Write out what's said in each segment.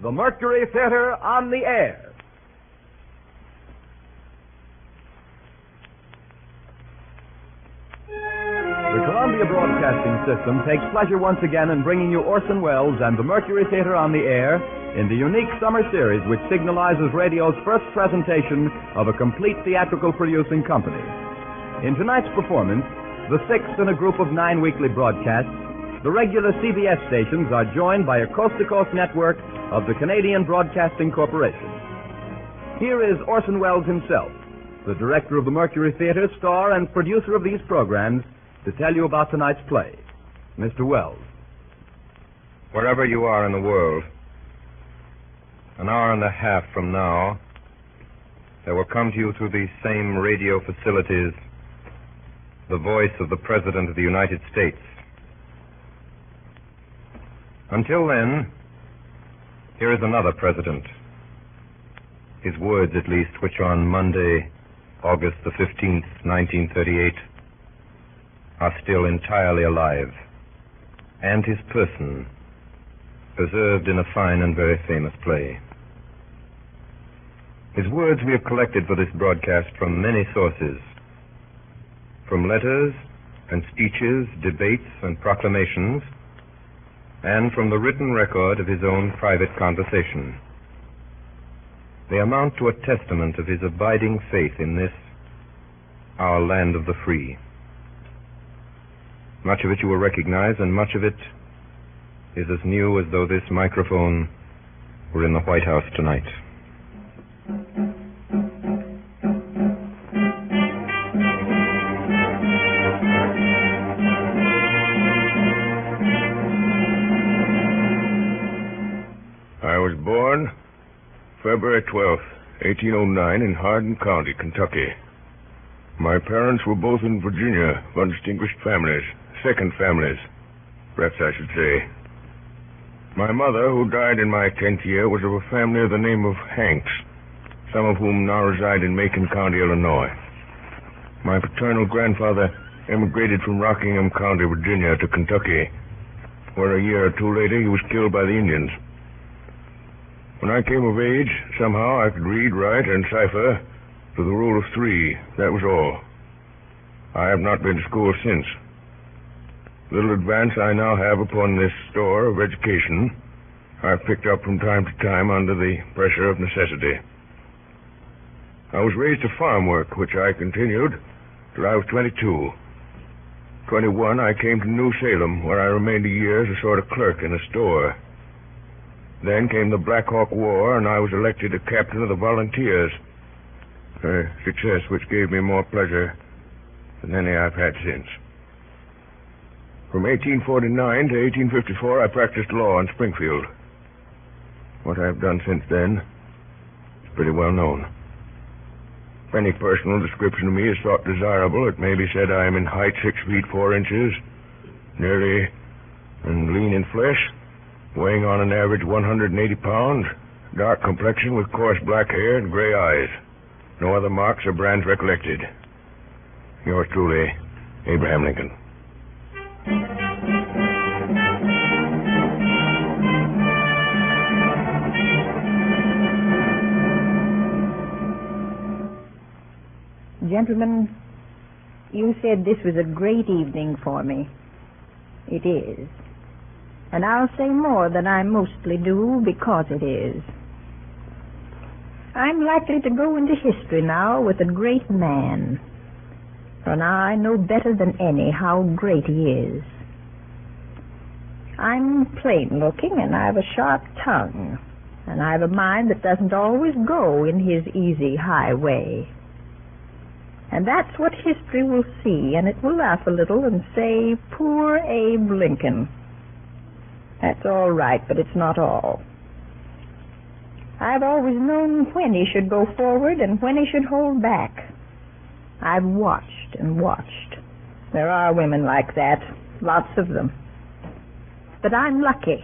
the Mercury Theater on the air. The Columbia Broadcasting System takes pleasure once again in bringing you Orson Welles and the Mercury Theater on the air in the unique summer series which signalizes radio's first presentation of a complete theatrical producing company. In tonight's performance, the sixth in a group of 9 weekly broadcasts, the regular CBS stations are joined by a coast-to-coast network of the Canadian Broadcasting Corporation. Here is Orson Welles himself, the director of the Mercury Theater, star and producer of these programs, to tell you about tonight's play. Mr. Welles. Wherever you are in the world, an hour and a half from now, there will come to you through these same radio facilities the voice of the President of the United States. Until then, here is another president. His words, at least, which on Monday, August the 15th, 1938, are still entirely alive, and his person preserved in a fine and very famous play. His words we have collected for this broadcast from many sources, from letters and speeches, debates and proclamations, and from the written record of his own private conversation. They amount to a testament of his abiding faith in this, our land of the free. Much of it you will recognize, and much of it is as new as though this microphone were in the White House tonight. I was born February 12th, 1809, in Hardin County, Kentucky. My parents were both in Virginia, von distinguished families, second families, perhaps I should say. My mother, who died in my 10th year, was of a family of the name of Hanks, some of whom now reside in Macon County, Illinois. My paternal grandfather emigrated from Rockingham County, Virginia, to Kentucky, where a year or two later he was killed by the Indians. When I came of age, somehow I could read, write, and cipher to the rule of 3. That was all. I have not been to school since. Little advance I now have upon this store of education I've picked up from time to time under the pressure of necessity. I was raised to farm work, which I continued till I was 22. 21, I came to New Salem, where I remained a year as a sort of clerk in a store. Then came the Black Hawk War, and I was elected a captain of the volunteers, a success which gave me more pleasure than any I've had since. From 1849 to 1854, I practiced law in Springfield. What I've done since then is pretty well known. If any personal description of me is thought desirable, it may be said I am in height 6 feet 4 inches, nearly and lean in flesh, weighing on an average 180 pounds, dark complexion with coarse black hair and gray eyes. No other marks or brands recollected. Yours truly, Abraham Lincoln. Gentlemen, you said this was a great evening for me. It is. And I'll say more than I mostly do because it is. I'm likely to go into history now with a great man. For now I know better than any how great he is. I'm plain-looking, and I've a sharp tongue, and I've a mind that doesn't always go in his easy, high way. And that's what history will see, and it will laugh a little and say, "Poor Abe Lincoln." That's all right, but it's not all. I've always known when he should go forward and when he should hold back. I've watched and watched. There are women like that, lots of them. But I'm lucky.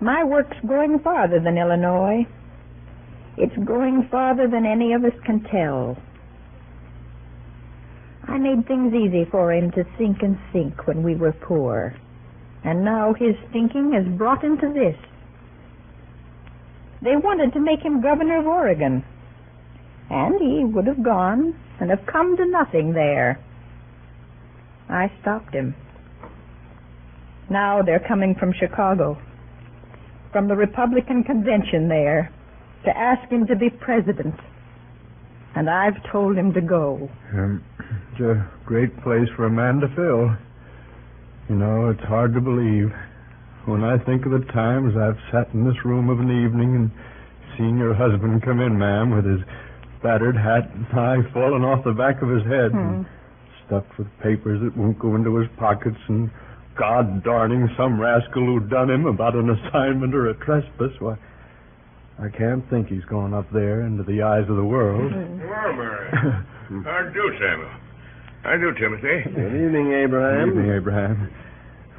My work's going farther than Illinois. It's going farther than any of us can tell. I made things easy for him to think and sink when we were poor. And now his thinking has brought him to this. They wanted to make him governor of Oregon. And he would have gone and have come to nothing there. I stopped him. Now they're coming from Chicago, from the Republican convention there, to ask him to be president. And I've told him to go. It's a great place for a man to fill. You know, it's hard to believe. When I think of the times I've sat in this room of an evening and seen your husband come in, ma'am, with his battered hat and tie falling off the back of his head and stuffed with papers that won't go into his pockets and God-darning some rascal who done him about an assignment or a trespass, why, I can't think he's gone up there into the eyes of the world. Well, Mary. How do, Samuel? How do, Timothy? Good evening, Abraham. Good evening, Abraham.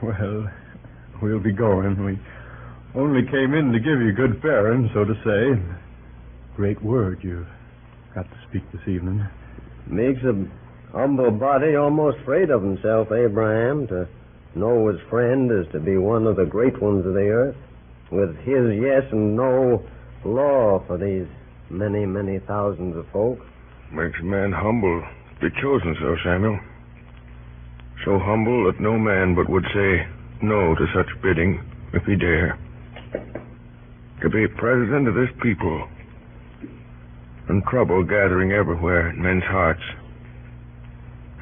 Well, we'll be going. We only came in to give you good faring, so to say. Great word you've got to speak this evening. Makes a humble body almost afraid of himself, Abraham, to know his friend is to be one of the great ones of the earth, with his yes and no law for these many, many thousands of folk. Makes a man humble to be chosen so, Samuel. So humble that no man but would say no to such bidding if he dare. To be president of this people, and trouble gathering everywhere in men's hearts.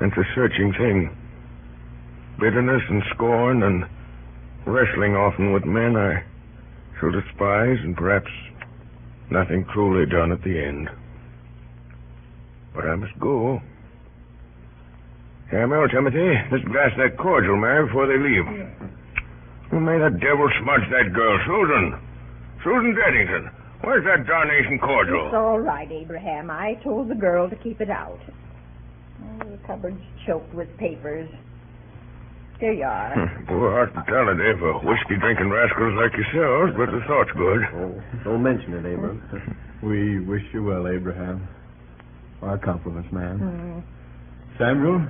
And it's a searching thing. Bitterness and scorn and wrestling often with men I shall despise, and perhaps nothing truly done at the end. But I must go. Samuel, Timothy, let's glass that cordial, Mary, before they leave. Who made that devil smudge that girl? Susan Deddington. Where's that darnation cordial? It's all right, Abraham. I told the girl to keep it out. Oh, the cupboard's choked with papers. Here you are. Poor hospitality for whiskey-drinking rascals like yourselves, but the thought's good. Oh, don't mention it, Abraham. We wish you well, Abraham. Our compliments, ma'am. Samuel,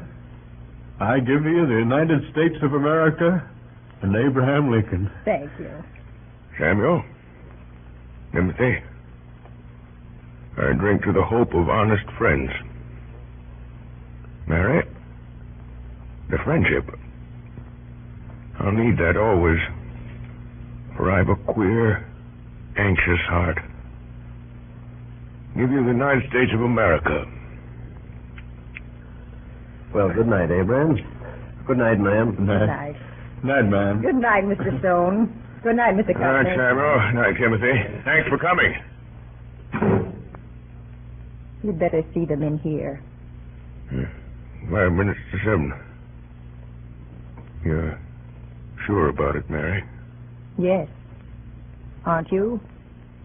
I give you the United States of America and Abraham Lincoln. Thank you. Samuel, Timothy, I drink to the hope of honest friends. Mary, the friendship. I'll need that always, for I've a queer, anxious heart. Give you the United States of America. Well, good night, Abraham. Good night, ma'am. Good night. Night, ma'am. Good night, Mr. Stone. Good night, Mr. Good night, Cutler. Samuel. Night, Timothy. Thanks for coming. You'd better see them in here. 5 minutes to 7. You're sure about it, Mary? Yes. Aren't you?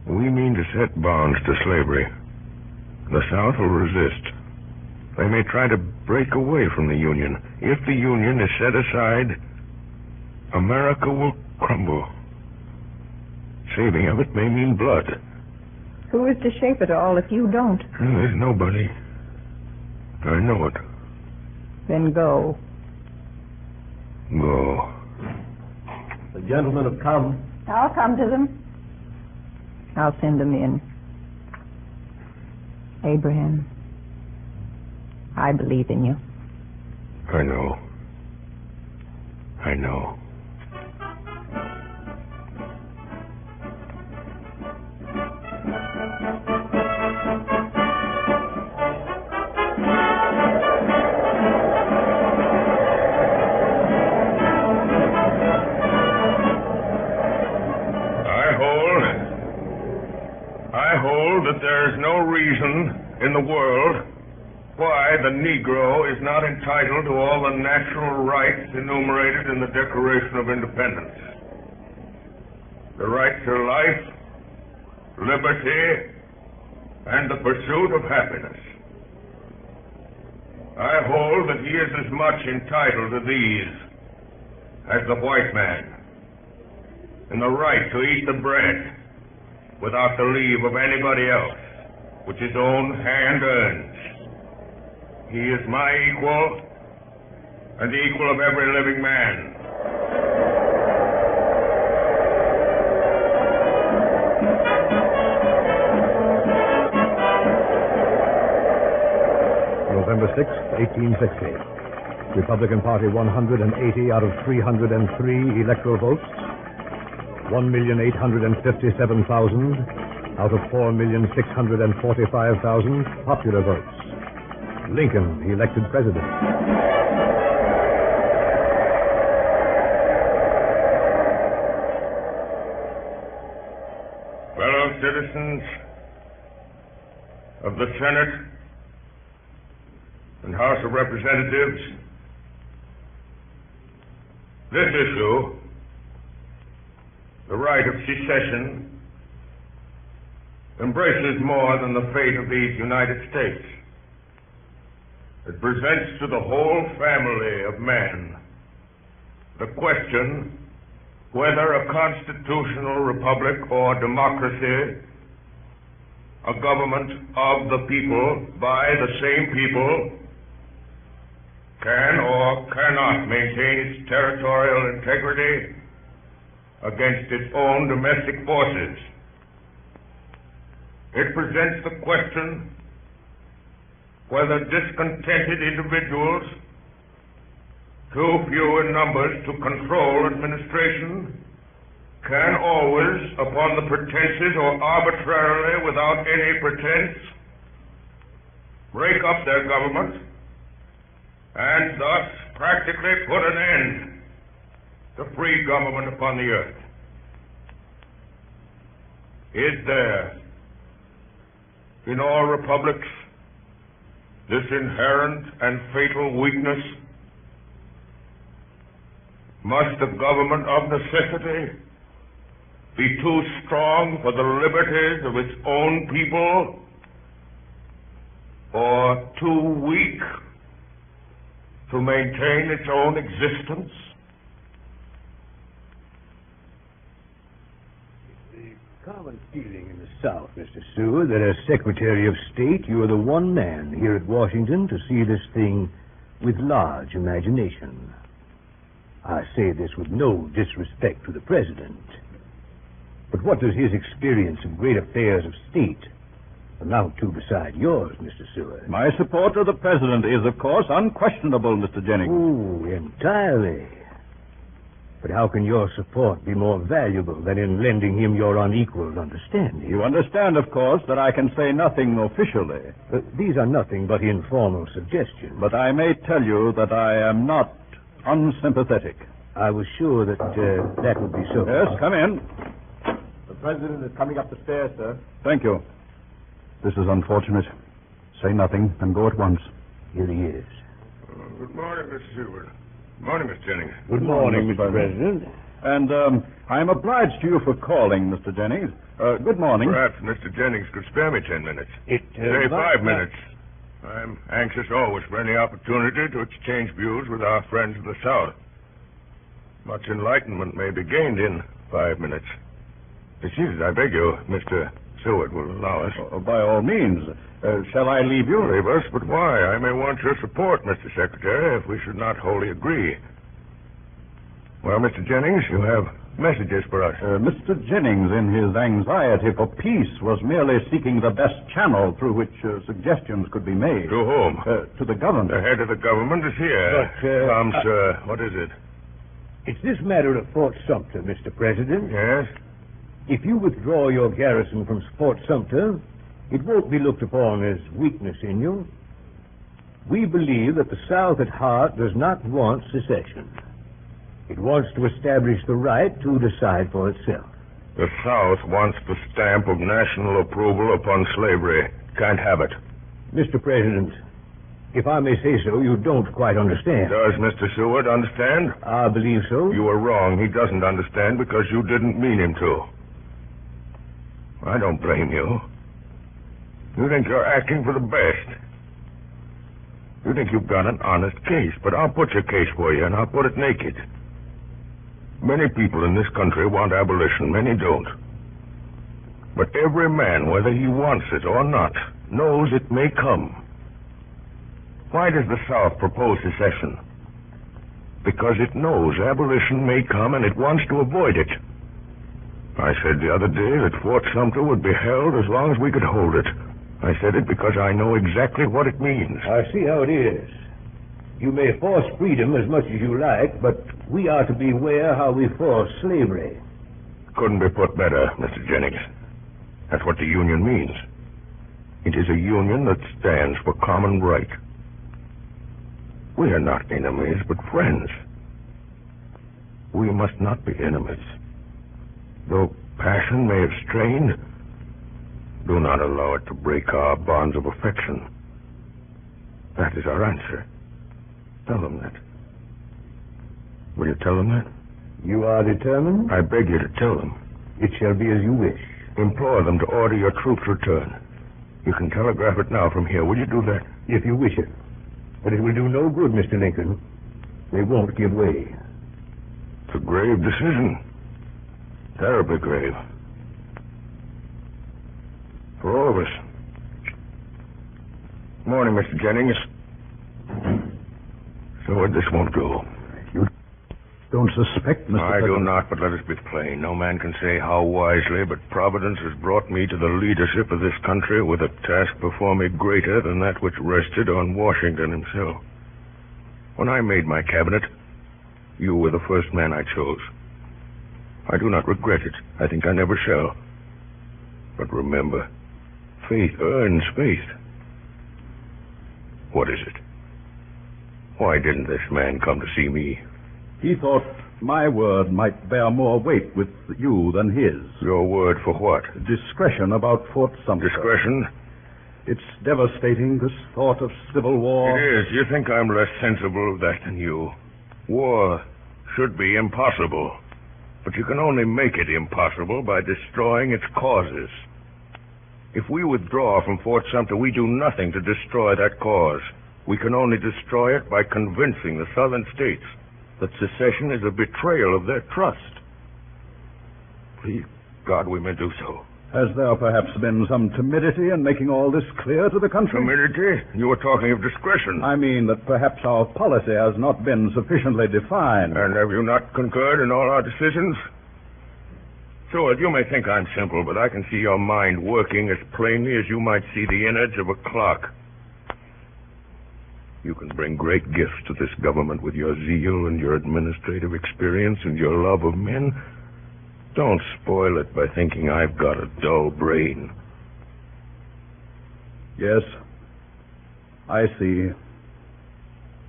We mean to set bonds to slavery. The South will resist. They may try to break away from the Union. If the Union is set aside, America will crumble. Saving of it may mean blood. Who is to shape it all if you don't? There's nobody. I know it. Then go. Go. The gentlemen have come. I'll come to them. I'll send them in. Abraham, I believe in you. I know. I know. I hold that there is no reason in the world why the Negro is not entitled to all the natural rights enumerated in the Declaration of Independence. The right to life, liberty, and the pursuit of happiness. I hold that he is as much entitled to these as the white man, and the right to eat the bread without the leave of anybody else, which his own hand earns. He is my equal, and the equal of every living man. December 6, 1860. Republican Party 180 out of 303 electoral votes. 1,857,000 out of 4,645,000 popular votes. Lincoln elected president. Fellow citizens of the Senate and House of Representatives, this issue, the right of secession, embraces more than the fate of these United States. It presents to the whole family of man the question whether a constitutional republic or democracy, a government of the people, by the same people, can or cannot maintain its territorial integrity against its own domestic forces. It presents the question whether discontented individuals, too few in numbers to control administration, can always, upon the pretenses or arbitrarily without any pretense, break up their government and thus practically put an end to free government upon the earth. Is there in all republics this inherent and fatal weakness? Must the government of necessity be too strong for the liberties of its own people, or too weak to maintain its own existence? The common feeling in the South, Mr. Seward, that as Secretary of State, you are the one man here at Washington to see this thing with large imagination. I say this with no disrespect to the President. But what does his experience of great affairs of state amount to beside yours, Mr. Seward? My support of the President is, of course, unquestionable, Mr. Jennings. Oh, entirely. But how can your support be more valuable than in lending him your unequaled understanding? You understand, of course, that I can say nothing officially. These are nothing but informal suggestions. But I may tell you that I am not unsympathetic. I was sure that that would be so. Yes, come in. The President is coming up the stairs, sir. Thank you. This is unfortunate. Say nothing and go at once. Here he is. Good morning, Mr. Seward. Good morning, Miss Jennings. Good morning, Mr. President. And I'm obliged to you for calling, Mr. Jennings. Good morning. Perhaps Mr. Jennings could spare me 10 minutes. Say 5 minutes. I'm anxious always for any opportunity to exchange views with our friends of the South. Much enlightenment may be gained in 5 minutes. Excuse, I beg you, Mr. Seward will allow us. By all means. Shall I leave you? Leave us, but why? I may want your support, Mr. Secretary, if we should not wholly agree. Well, Mr. Jennings, you have messages for us. Mr. Jennings, in his anxiety for peace, was merely seeking the best channel through which suggestions could be made. To whom? To the government. The head of the government is here. But, Come, sir. What is it? It's this matter of Fort Sumter, Mr. President. Yes? If you withdraw your garrison from Fort Sumter, it won't be looked upon as weakness in you. We believe that the South at heart does not want secession. It wants to establish the right to decide for itself. The South wants the stamp of national approval upon slavery. Can't have it. Mr. President, if I may say so, you don't quite understand. Does Mr. Seward understand? I believe so. You are wrong. He doesn't understand because you didn't mean him to. I don't blame you. You think you're acting for the best. You think you've got an honest case, but I'll put your case for you, and I'll put it naked. Many people in this country want abolition, many don't. But every man, whether he wants it or not, knows it may come. Why does the South propose secession? Because it knows abolition may come and it wants to avoid it. I said the other day that Fort Sumter would be held as long as we could hold it. I said it because I know exactly what it means. I see how it is. You may force freedom as much as you like, but we are to beware how we force slavery. Couldn't be put better, Mr. Jennings. That's what the union means. It is a union that stands for common right. We are not enemies, but friends. We must not be enemies. Though passion may have strained, do not allow it to break our bonds of affection. That is our answer. Tell them that. Will you tell them that? You are determined? I beg you to tell them. It shall be as you wish. Implore them to order your troops' return. You can telegraph it now from here. Will you do that? If you wish it. But it will do no good, Mr. Lincoln. They won't give way. It's a grave decision. Terribly grave. For all of us. Morning, Mr. Jennings. So this won't do. You don't suspect, Mr. I do President? not, but let us be plain. No man can say how wisely, but Providence has brought me to the leadership of this country with a task before me greater than that which rested on Washington himself. When I made my cabinet, you were the first man I chose. I do not regret it. I think I never shall. But remember, faith earns faith. What is it? Why didn't this man come to see me? He thought my word might bear more weight with you than his. Your word for what? Discretion about Fort Sumter. Discretion? It's devastating, this thought of civil war. It is. You think I'm less sensible of that than you. War should be impossible. But you can only make it impossible by destroying its causes. If we withdraw from Fort Sumter, we do nothing to destroy that cause. We can only destroy it by convincing the southern states that secession is a betrayal of their trust. Please, God, we may do so. Has there perhaps been some timidity in making all this clear to the country? Timidity? You were talking of discretion. I mean that perhaps our policy has not been sufficiently defined. And have you not concurred in all our decisions? Seward, you may think I'm simple, but I can see your mind working as plainly as you might see the innards of a clock. You can bring great gifts to this government with your zeal and your administrative experience and your love of men. Don't spoil it by thinking I've got a dull brain. Yes, I see.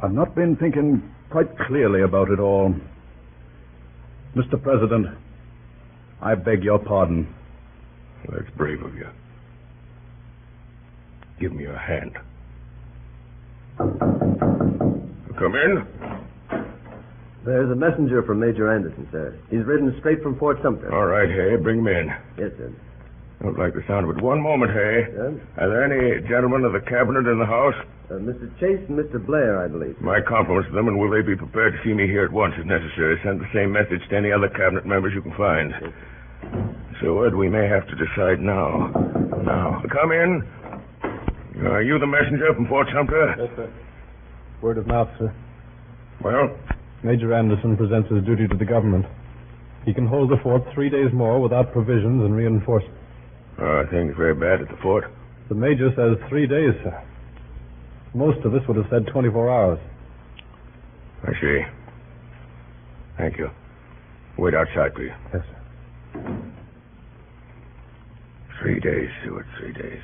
I've not been thinking quite clearly about it all. Mr. President, I beg your pardon. That's brave of you. Give me your hand. Come in. There's a messenger from Major Anderson, sir. He's ridden straight from Fort Sumter. All right, Hay, bring him in. Yes, sir. Don't like the sound of it. One moment, Hay. Yes? Are there any gentlemen of the cabinet in the house? Mr. Chase and Mr. Blair, I believe. My compliments to them, and will they be prepared to see me here at once if necessary? Send the same message to any other cabinet members you can find. Seward, we may have to decide now. Now, come in. Are you the messenger from Fort Sumter? Yes, sir. Word of mouth, sir. Well? Major Anderson presents his duty to the government. He can hold the fort 3 days more without provisions and reinforcements. Things very bad at the fort. The major says 3 days, sir. Most of us would have said 24 hours. I see. Thank you. Wait outside, please. Yes, sir. 3 days, Seward, 3 days.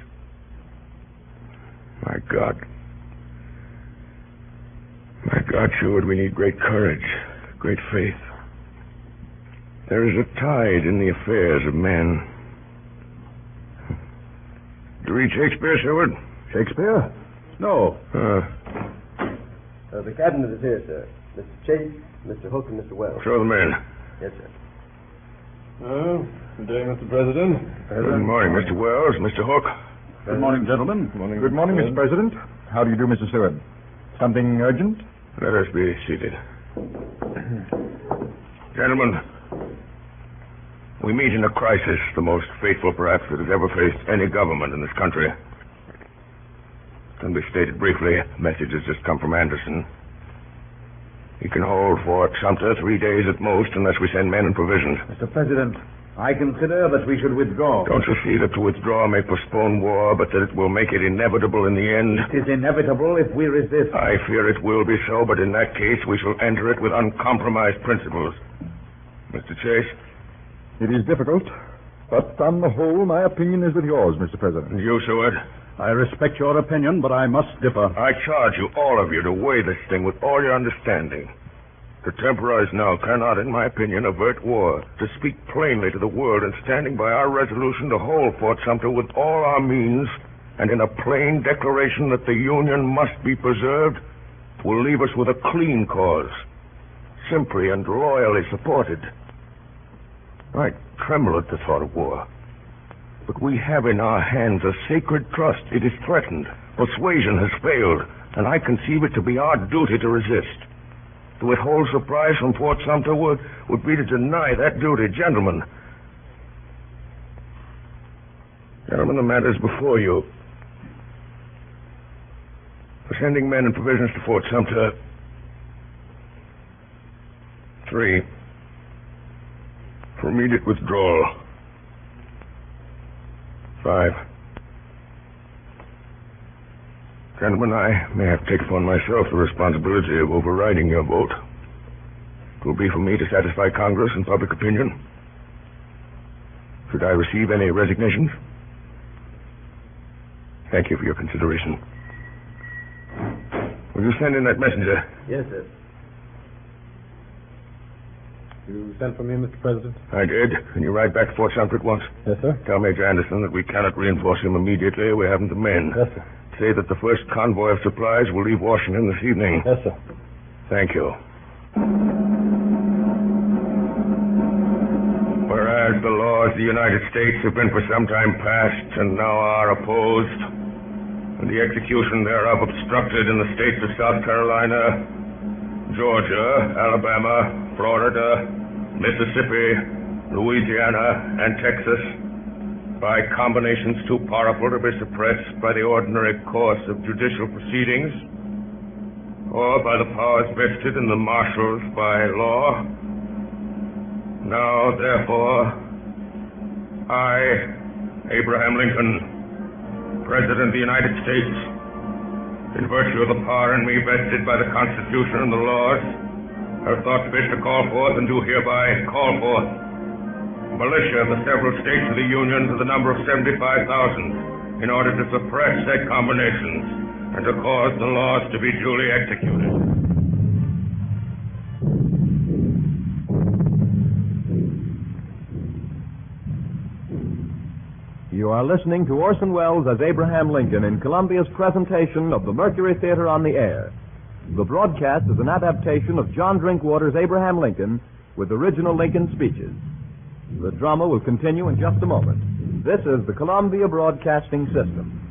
My God. My God, Seward, we need great courage, great faith. There is a tide in the affairs of men. Did you read Shakespeare, Seward? Shakespeare? No. The cabinet is here, sir. Mr. Chase, Mr. Hook, and Mr. Wells. Show them in. Yes, sir. Good day, Mr. President. Good morning, Mr. Wells, Mr. Hook. Good morning, gentlemen. Good morning, Mr. President. How do you do, Mr. Seward? Something urgent? Let us be seated. Gentlemen, we meet in a crisis, the most fateful perhaps that has ever faced any government in this country. Can be stated briefly. A message has just come from Anderson. He can hold Fort Sumter 3 days at most unless we send men and provisions. Mr. President, I consider that we should withdraw. Don't you see that to withdraw may postpone war, but that it will make it inevitable in the end? It is inevitable if we resist. I fear it will be so, but in that case we shall enter it with uncompromised principles. Mr. Chase? It is difficult, but on the whole, my opinion is with yours, Mr. President. And you, Seward? I respect your opinion, but I must differ. I charge you, all of you, to weigh this thing with all your understanding. To temporize now cannot, in my opinion, avert war. To speak plainly to the world and standing by our resolution to hold Fort Sumter with all our means and in a plain declaration that the Union must be preserved will leave us with a clean cause, simply and loyally supported. I tremble at the thought of war. But we have in our hands a sacred trust. It is threatened. Persuasion has failed, and I conceive it to be our duty to resist. To withhold supplies from Fort Sumter would be to deny that duty. Gentlemen, the matter is before you. For sending men and provisions to Fort Sumter, 3. For immediate withdrawal, 5. Gentlemen, I may have taken upon myself the responsibility of overriding your vote. It will be for me to satisfy Congress and public opinion. Should I receive any resignations? Thank you for your consideration. Will you send in that messenger? Yes, sir. You sent for me, Mr. President? I did. Can you ride back to Fort Sumter at once? Yes, sir. Tell Major Anderson that we cannot reinforce him immediately. We haven't the men. Yes, sir. Say that the first convoy of supplies will leave Washington this evening. Yes, sir. Thank you. Whereas the laws of the United States have been for some time past and now are opposed, and the execution thereof obstructed in the states of South Carolina, Georgia, Alabama, Florida, Mississippi, Louisiana, and Texas, by combinations too powerful to be suppressed by the ordinary course of judicial proceedings, or by the powers vested in the marshals by law. Now, therefore, I, Abraham Lincoln, President of the United States, in virtue of the power in me vested by the Constitution and the laws, have thought fit to call forth and do hereby call forth militia of the several states of the Union to the number of 75,000 in order to suppress said combinations and to cause the laws to be duly executed. You are listening to Orson Welles as Abraham Lincoln in Columbia's presentation of the Mercury Theater on the Air. The broadcast is an adaptation of John Drinkwater's Abraham Lincoln with original Lincoln speeches. The drama will continue in just a moment. This is the Columbia Broadcasting System.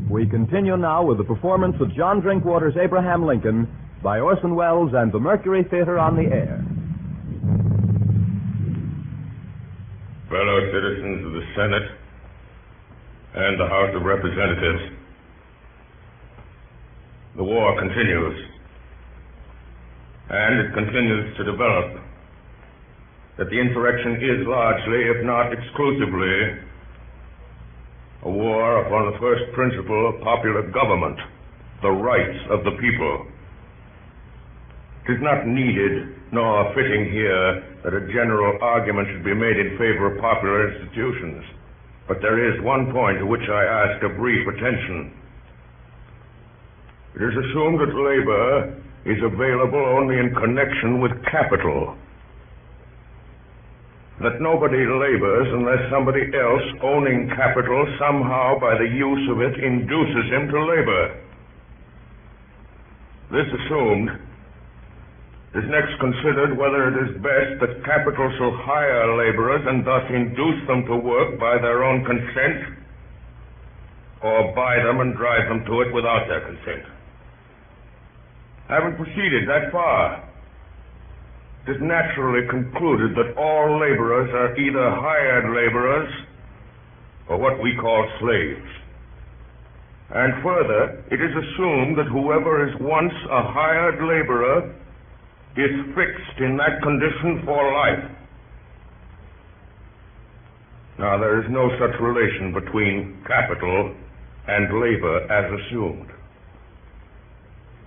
We continue now with the performance of John Drinkwater's Abraham Lincoln by Orson Welles and the Mercury Theater on the Air. Fellow citizens of the Senate and the House of Representatives, the war continues, and it continues to develop. That the insurrection is largely, if not exclusively, a war upon the first principle of popular government, the rights of the people. It is not needed nor fitting here that a general argument should be made in favor of popular institutions, but there is one point to which I ask a brief attention. It is assumed that labor is available only in connection with capital, that nobody labors unless somebody else owning capital somehow by the use of it induces him to labor. This assumed, it is next considered whether it is best that capital shall hire laborers and thus induce them to work by their own consent, or buy them and drive them to it without their consent. Having proceeded that far, it is naturally concluded that all laborers are either hired laborers or what we call slaves. And further, it is assumed that whoever is once a hired laborer is fixed in that condition for life. Now, there is no such relation between capital and labor as assumed.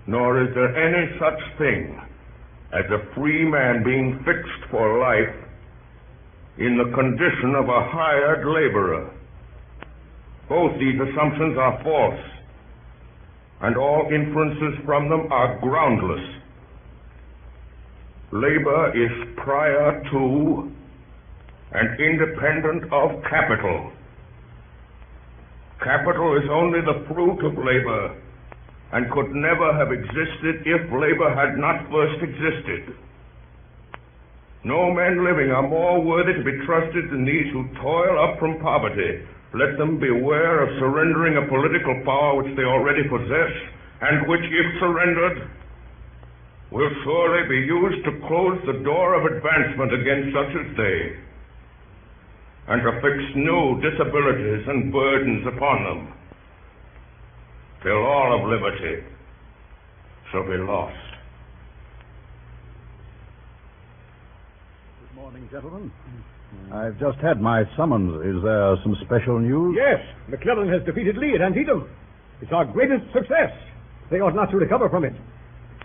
Nor is there any such thing as a free man being fixed for life in the condition of a hired laborer. Both these assumptions are false, and all inferences from them are groundless. Labor is prior to and independent of capital. Capital is only the fruit of labor, and could never have existed if labor had not first existed. No men living are more worthy to be trusted than these who toil up from poverty. Let them beware of surrendering a political power which they already possess, and which, if surrendered, will surely be used to close the door of advancement against such as they, and to fix new disabilities and burdens upon them, till all of liberty shall be lost. Good morning, gentlemen. I've just had my summons. Is there some special news? Yes, McClellan has defeated Lee at Antietam. It's our greatest success. They ought not to recover from it.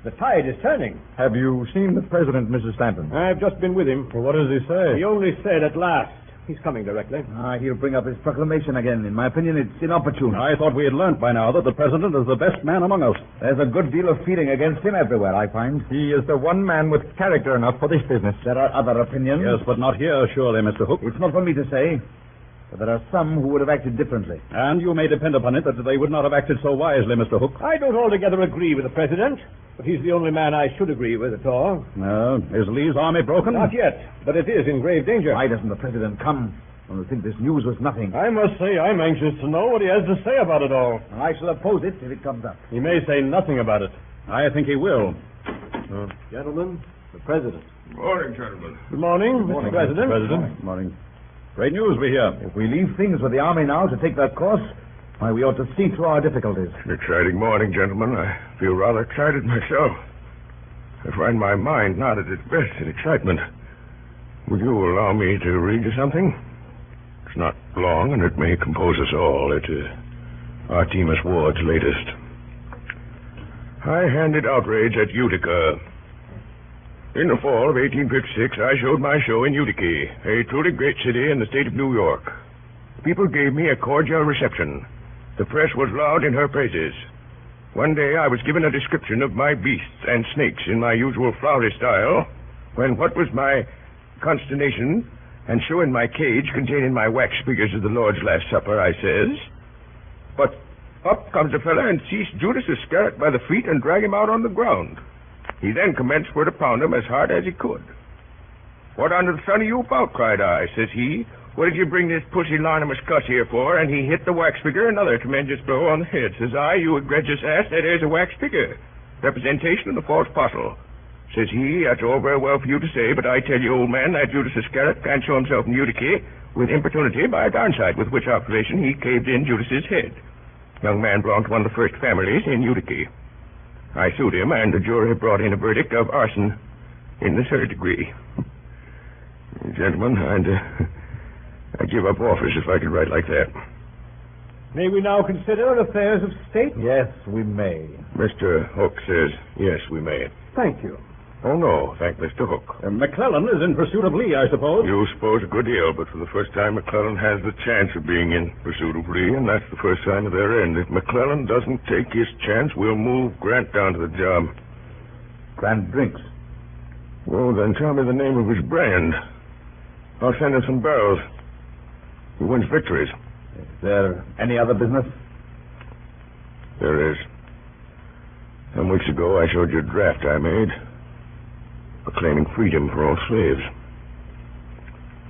The tide is turning. Have you seen the president, Mrs. Stanton? I've just been with him. Well, what does he say? He only said at last. He's coming directly. He'll bring up his proclamation again. In my opinion, it's inopportune. I thought we had learned by now that the president is the best man among us. There's a good deal of feeling against him everywhere, I find. He is the one man with character enough for this business. There are other opinions. Yes, but not here, surely, Mr. Hook. It's not for me to say, but there are some who would have acted differently. And you may depend upon it that they would not have acted so wisely, Mr. Hook. I don't altogether agree with the president, but he's the only man I should agree with at all. Is Lee's army broken? Not yet, but it is in grave danger. Why doesn't the president come? I think this news was nothing. I must say I'm anxious to know what he has to say about it all. I shall oppose it if it comes up. He may say nothing about it. I think he will. Gentlemen, the president. Morning, gentlemen. Good morning, Mr. President. Good morning. Great news we hear. If we leave things with the army now to take that course, why, we ought to see through our difficulties. An exciting morning, gentlemen. I feel rather excited myself. I find my mind not at its best in excitement. Will you allow me to read you something? It's not long, and it may compose us all. It is Artemus Ward's latest. High-handed outrage at Utica. In the fall of 1856, I showed my show in Utica, a truly great city in the state of New York. People gave me a cordial reception. The press was loud in her praises. One day I was given a description of my beasts and snakes in my usual flowery style, when what was my consternation, and so in my cage containing my wax figures of the Lord's Last Supper, I says, but up comes a fella and seized Judas Iscariot by the feet and dragged him out on the ground. He then commenced for to pound him as hard as he could. What under the sun are you about? Cried I. Says he, what did you bring this pusillanimous cuss here for? And he hit the wax figure another tremendous blow on the head. Says I, you egregious ass, that is a wax figure, representation of the false apostle. Says he, that's all very well for you to say, but I tell you, old man, that Judas Iscariot can't show himself in Utica with importunity by a downside, with which observation he caved in Judas's head. Young man belonged to one of the first families in Utica. I sued him, and the jury brought in a verdict of arson in the third degree. Gentlemen, I'd give up office if I could write like that. May we now consider affairs of state? Yes, we may. Mr. Hook says, yes, we may. Thank you. Oh, no, thank Mr. Hook. McClellan is in pursuit of Lee, I suppose. You suppose a good deal, but for the first time, McClellan has the chance of being in pursuit of Lee, and that's the first sign of their end. If McClellan doesn't take his chance, we'll move Grant down to the job. Grant drinks. Well, then tell me the name of his brand. I'll send him some barrels. He wins victories. Is there any other business? There is. Some weeks ago, I showed you a draft I made, proclaiming freedom for all slaves.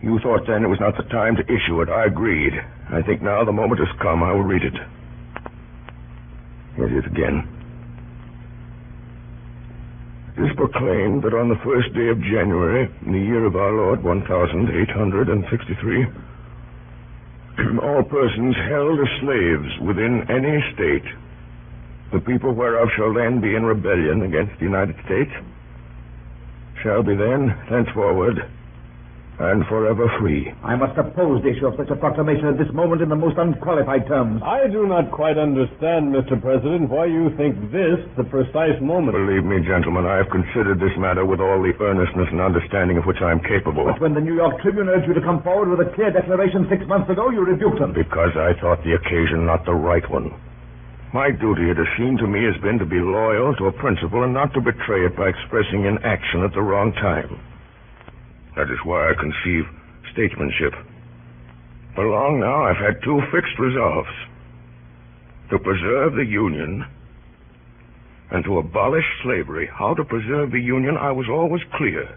You thought then it was not the time to issue it. I agreed. I think now the moment has come. I will read it. Here it is again. It is proclaimed that on the first day of January, in the year of our Lord, 1863, all persons held as slaves within any state, the people whereof shall then be in rebellion against the United States, shall be then, thenceforward, and forever free. I must oppose the issue of such a proclamation at this moment in the most unqualified terms. I do not quite understand, Mr. President, why you think this the precise moment. Believe me, gentlemen, I have considered this matter with all the earnestness and understanding of which I am capable. But when the New York Tribune urged you to come forward with a clear declaration 6 months ago, you rebuked them. Because I thought the occasion not the right one. My duty, it has seemed to me, has been to be loyal to a principle and not to betray it by expressing in action at the wrong time. That is why I conceive statesmanship. For long now, I've had two fixed resolves: to preserve the Union and to abolish slavery. How to preserve the Union, I was always clear.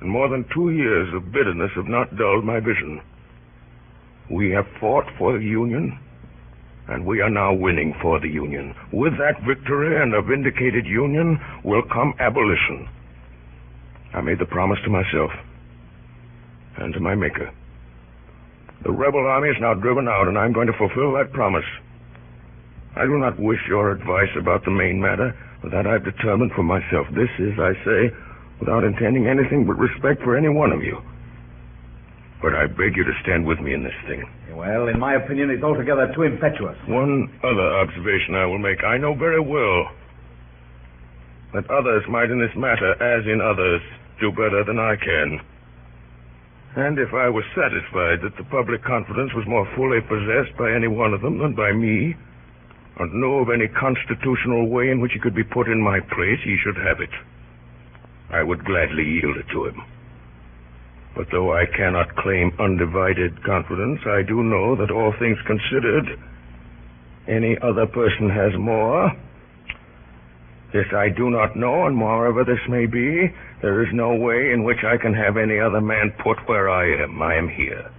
And more than 2 years of bitterness have not dulled my vision. We have fought for the Union, and we are now winning for the Union. With that victory and a vindicated Union will come abolition. I made the promise to myself and to my Maker. The rebel army is now driven out, and I'm going to fulfill that promise. I do not wish your advice about the main matter, but that I've determined for myself. This is, I say, without intending anything but respect for any one of you. But I beg you to stand with me in this thing. Well, in my opinion, it's altogether too impetuous. One other observation I will make. I know very well that others might in this matter, as in others, do better than I can. And if I was satisfied that the public confidence was more fully possessed by any one of them than by me, and knew of any constitutional way in which he could be put in my place, he should have it. I would gladly yield it to him. But though I cannot claim undivided confidence, I do know that all things considered, any other person has more. This I do not know, and moreover this may be, there is no way in which I can have any other man put where I am. I am here.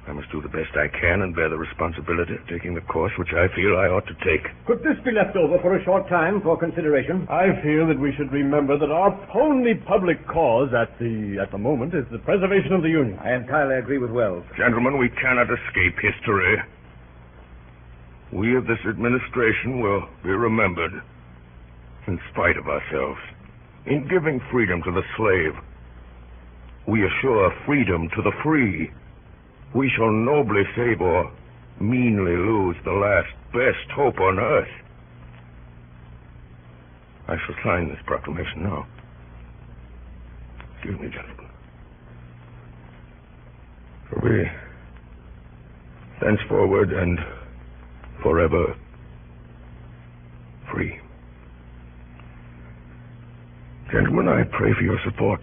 I must do the best I can and bear the responsibility of taking the course which I feel I ought to take. Could this be left over for a short time for consideration? I feel that we should remember that our only public cause at the moment is the preservation of the Union. I entirely agree with Wells. Gentlemen, we cannot escape history. We of this administration will be remembered in spite of ourselves. In giving freedom to the slave, we assure freedom to the free. We shall nobly save or meanly lose the last best hope on earth. I shall sign this proclamation now. Excuse me, gentlemen. For we, thenceforward and forever, free. Gentlemen, I pray for your support.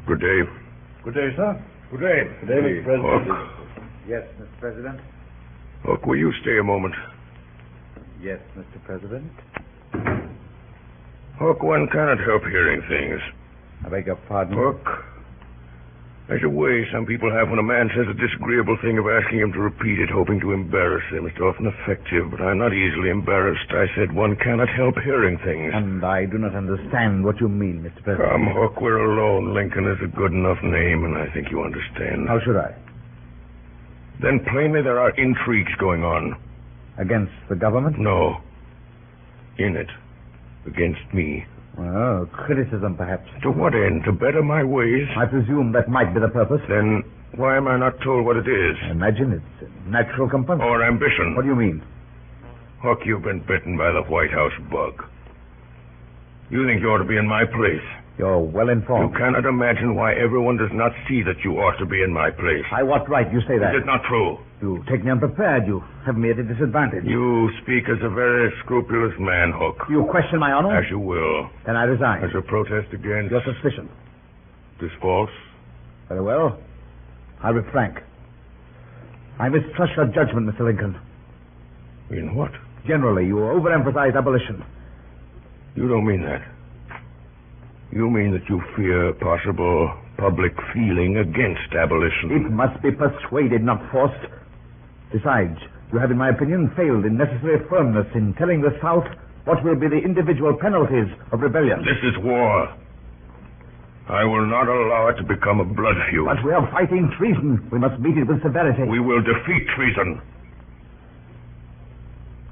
Good day. Good day, sir. Good day. Good day, Mr. President. Hook. Yes, Mr. President. Hook, will you stay a moment? Yes, Mr. President. Hook, one cannot help hearing things. I beg your pardon? Hook, there's a way some people have when a man says a disagreeable thing of asking him to repeat it, hoping to embarrass him. It's often effective, but I'm not easily embarrassed. I said one cannot help hearing things. And I do not understand what you mean, Mr. President. Come, Hook, we're alone. Lincoln is a good enough name, and I think you understand. How should I? Then plainly there are intrigues going on. Against the government? No. In it. Against me. Well, criticism, perhaps. To what end? To better my ways? I presume that might be the purpose. Then why am I not told what it is? I imagine it's natural compunction. Or ambition? What do you mean? Hook, you've been bitten by the White House bug. You think you ought to be in my place. You're well informed. You cannot imagine why everyone does not see that you ought to be in my place. By what right you say that? It is not true. You take me unprepared. You have me at a disadvantage. You speak as a very scrupulous man, Hook. You question my honor? As you will. Then I resign. As a protest against... Your suspicion. This false? Very well. I'll be frank. I mistrust your judgment, Mr. Lincoln. In what? Generally, you overemphasize abolition. You don't mean that. You mean that you fear possible public feeling against abolition. It must be persuaded, not forced. Besides, you have, in my opinion, failed in necessary firmness in telling the South What will be the individual penalties of rebellion? This is war. I will not allow it to become a blood feud. But we are fighting treason. We must meet it with severity. We will defeat treason.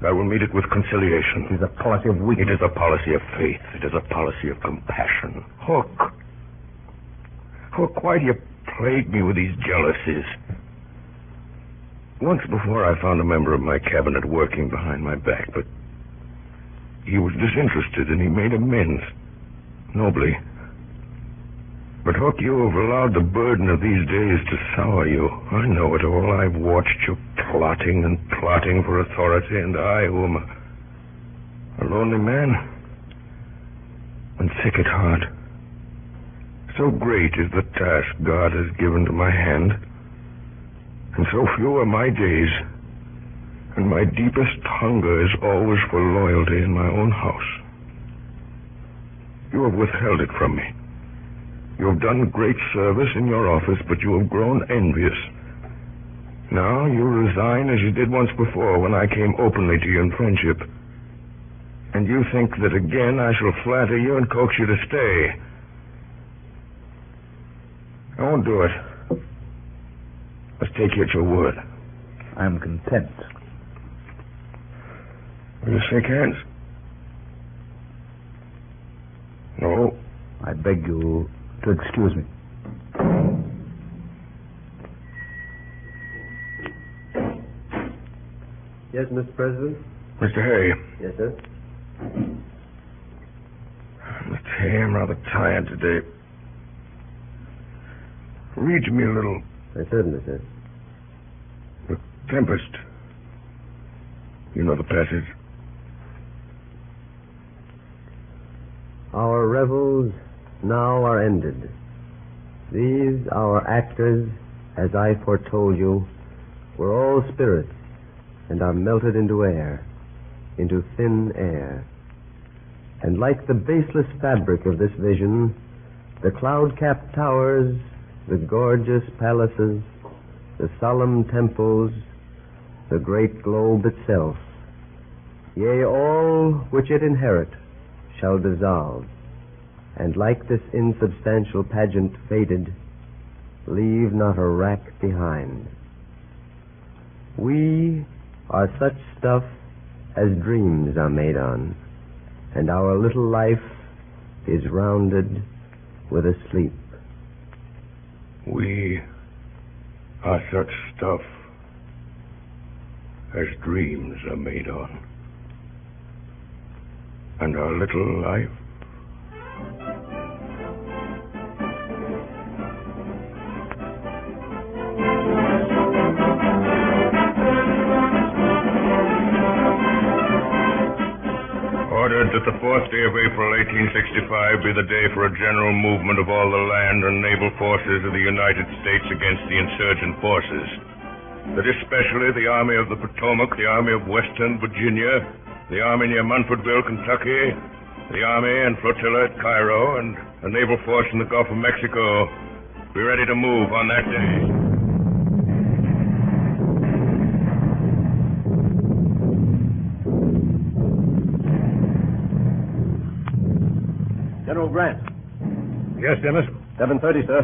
I will meet it with conciliation. It is a policy of weakness. It is a policy of faith. It is a policy of compassion. Hook, why do you plague me with these jealousies? Once before I found a member of my cabinet working behind my back, but he was disinterested and he made amends. Nobly. But, Hook, you have allowed the burden of these days to sour you. I know it all. I've watched you plotting and plotting for authority, and I, who am a lonely man and sick at heart. So great is the task God has given to my hand, and so few are my days, and my deepest hunger is always for loyalty in my own house. You have withheld it from me. You have done great service in your office, but you have grown envious. Now you resign as you did once before when I came openly to you in friendship. And you think that again I shall flatter you and coax you to stay. I won't do it. Let's take you at your word. I'm content. Will you shake hands? No. I beg you to excuse me. Yes, Mr. President? Mr. Hay. Yes, sir? Mr. Hay, I'm rather tired today. Read to me a little. I certainly, sir. The Tempest. You know the passage. Our revels now are ended. These, our actors, as I foretold you, were all spirits, and are melted into air, into thin air. And like the baseless fabric of this vision, the cloud-capped towers, the gorgeous palaces, the solemn temples, the great globe itself, yea, all which it inherit, shall dissolve, and like this insubstantial pageant faded, leave not a rack behind. We are such stuff as dreams are made on, and our little life is rounded with a sleep. We are such stuff as dreams are made on, and our little life ordered that the 4th day of April, 1865, be the day for a general movement of all the land and naval forces of the United States against the insurgent forces. That especially the Army of the Potomac, the Army of Western Virginia, the Army near Munfordville, Kentucky, the Army and flotilla at Cairo, and a naval force in the Gulf of Mexico be ready to move on that day. General Grant. Yes, Dennis? 7:30, sir.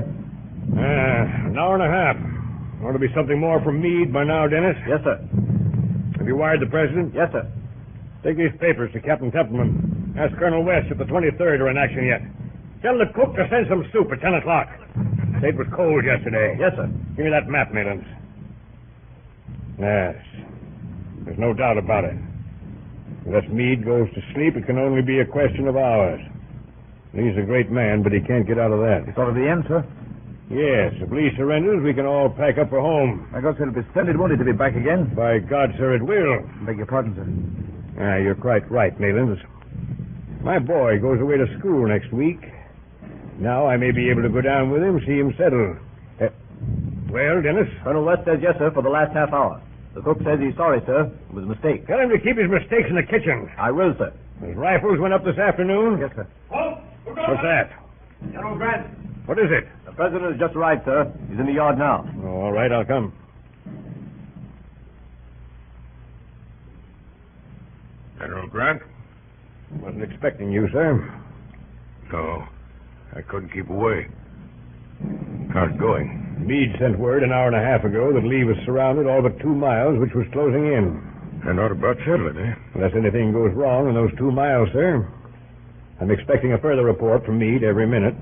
An hour and a half. Ought to be something more from Meade by now, Dennis. Yes, sir. Have you wired the president? Yes, sir. Take these papers to Captain Templeman. Ask Colonel West if the 23rd are in action yet. Tell the cook to send some soup at 10 o'clock. Say it was cold yesterday. Yes, sir. Give me that map, Maylands. Yes. There's no doubt about it. Unless Meade goes to sleep, it can only be a question of hours. Lee's a great man, but he can't get out of that. It's already the end, sir. Yes, if Lee surrenders, we can all pack up for home. My God, sir, it'll be splendid, won't it, to be back again? By God, sir, it will. Beg your pardon, sir. You're quite right, Maylands. My boy goes away to school next week. Now I may be able to go down with him, see him settle. Well, Dennis? Colonel West says yes, sir, for the last half hour. The cook says he's sorry, sir. It was a mistake. Tell him to keep his mistakes in the kitchen. I will, sir. His rifles went up this afternoon. Yes, sir. What's that? General Grant. What is it? The president has just arrived, sir. He's in the yard now. Oh, all right, I'll come. General Grant? Wasn't expecting you, sir. No, I couldn't keep away. How's it going? Meade sent word an hour and a half ago that Lee was surrounded all but 2 miles, which was closing in. And ought about settle it, eh? Unless anything goes wrong in those 2 miles, sir. I'm expecting a further report from Meade every minute.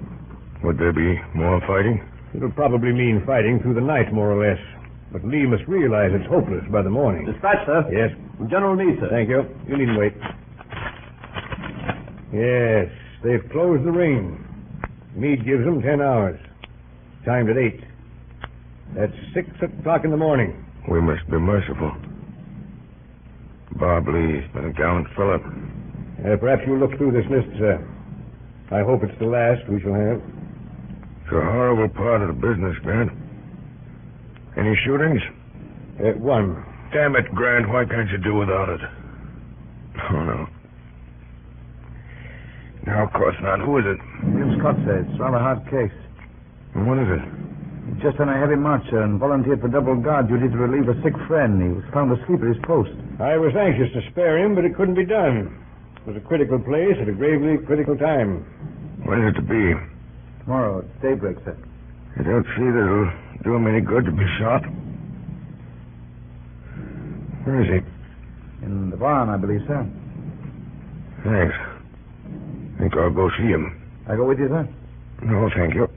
Would there be more fighting? It'll probably mean fighting through the night, more or less. But Lee must realize it's hopeless by the morning. Dispatch, sir. Yes. General Meade, sir. Thank you. You needn't wait. Yes, they've closed the ring. Meade gives them 10 hours. Timed at 8. That's 6 o'clock in the morning. We must be merciful. Bob Lee's been a gallant fellow. Perhaps you'll look through this list, sir. I hope it's the last we shall have. It's a horrible part of the business, Grant. Any shootings? 1. Damn it, Grant, why can't you do without it? Oh, no. No, of course not. Who is it? William Scott says it's rather a hard case. And what is it? He's just on a heavy march, sir, and volunteered for double guard duty to relieve a sick friend. He was found asleep at his post. I was anxious to spare him, but it couldn't be done. It was a critical place at a gravely critical time. When is it to be? Tomorrow at daybreak, sir. I don't see that it'll do him any good to be shot. Where is he? In the barn, I believe, sir. Thanks. Think I'll go see him. I go with you, sir? No, thank you.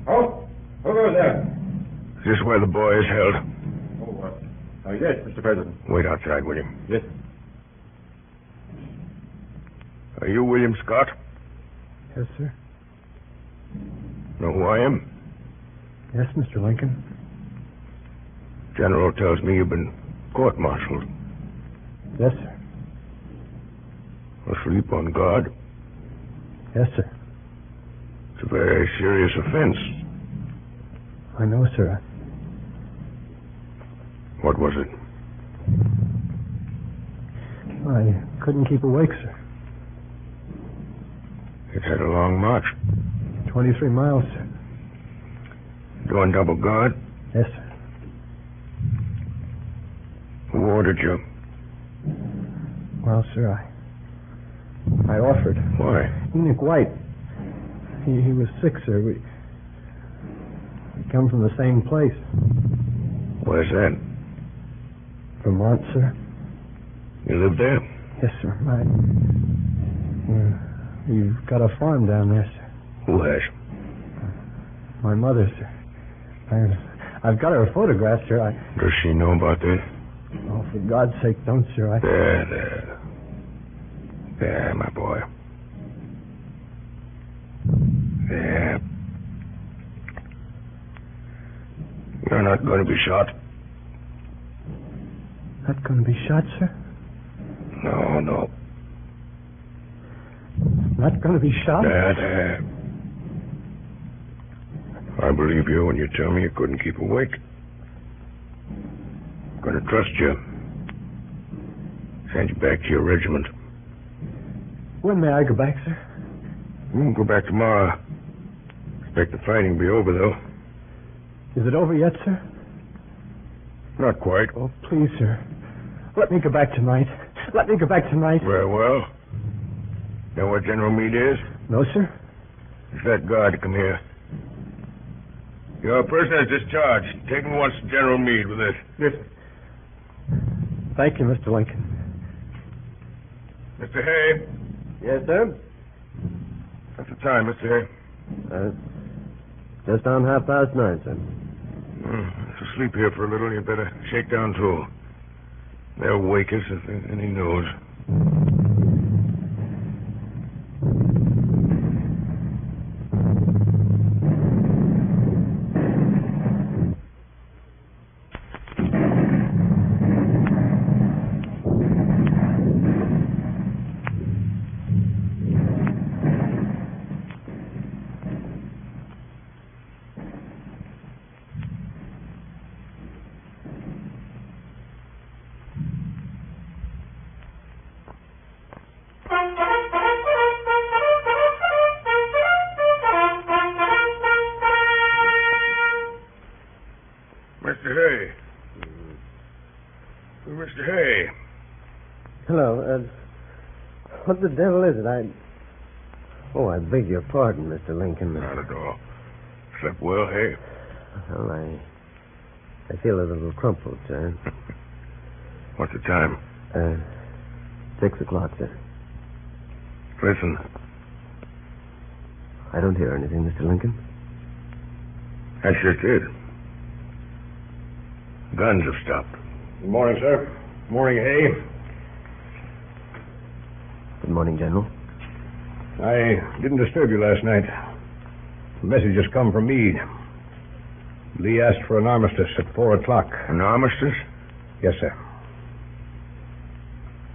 Oh, who goes there? Is this where the boy is held? Yes, Mr. President. Wait outside, will you? Yes. Are you William Scott? Yes, sir. Know who I am? Yes, Mr. Lincoln. General tells me you've been court-martialed. Yes, sir. Asleep on guard. Yes, sir. It's a very serious offense. I know, sir. What was it? I couldn't keep awake, sir. It had a long march. 23 miles, sir. Doing double guard? Yes, sir. Who ordered you? Well, sir, I offered. Why? Enoch White. He was sick, sir. We come from the same place. Where's that? Vermont, sir. You live there? Yes, sir. We've got a farm down there, sir. Who has? My mother, sir. I've got her photograph, sir. Does she know about this? Oh, for God's sake, don't, sir. There. There, my boy. There. You're not going to be shot. Not going to be shot, sir? No. Not going to be shot? There. I believe you when you tell me you couldn't keep awake. I'm going to trust you. Send you back to your regiment. When may I go back, sir? We'll go back tomorrow. Expect the fighting to be over, though. Is it over yet, sir? Not quite. Oh, please, sir. Let me go back tonight. Let me go back tonight. Very well. Know where General Meade is? No, sir. It's that guard to come here. Your prisoner is discharged. Take him once to General Meade with this. Yes, sir. Thank you, Mr. Lincoln. Mr. Hay. Yes, sir? What's the time, Mr. Hay? Just on 9:30, sir. So sleep here for a little. You'd better shake down, too. They'll wake us if there's any news. Hello. What the devil is it? I beg your pardon, Mr. Lincoln. Not at all. Slept well, hey? Well, I feel a little crumpled, sir. What's the time? 6 o'clock, sir. Listen. I don't hear anything, Mr. Lincoln. That's just it. Guns have stopped. Good morning, sir. Morning, Hay. Good morning, General. I didn't disturb you last night. A message has come from Meade. Lee asked for an armistice at 4 o'clock. An armistice? Yes, sir.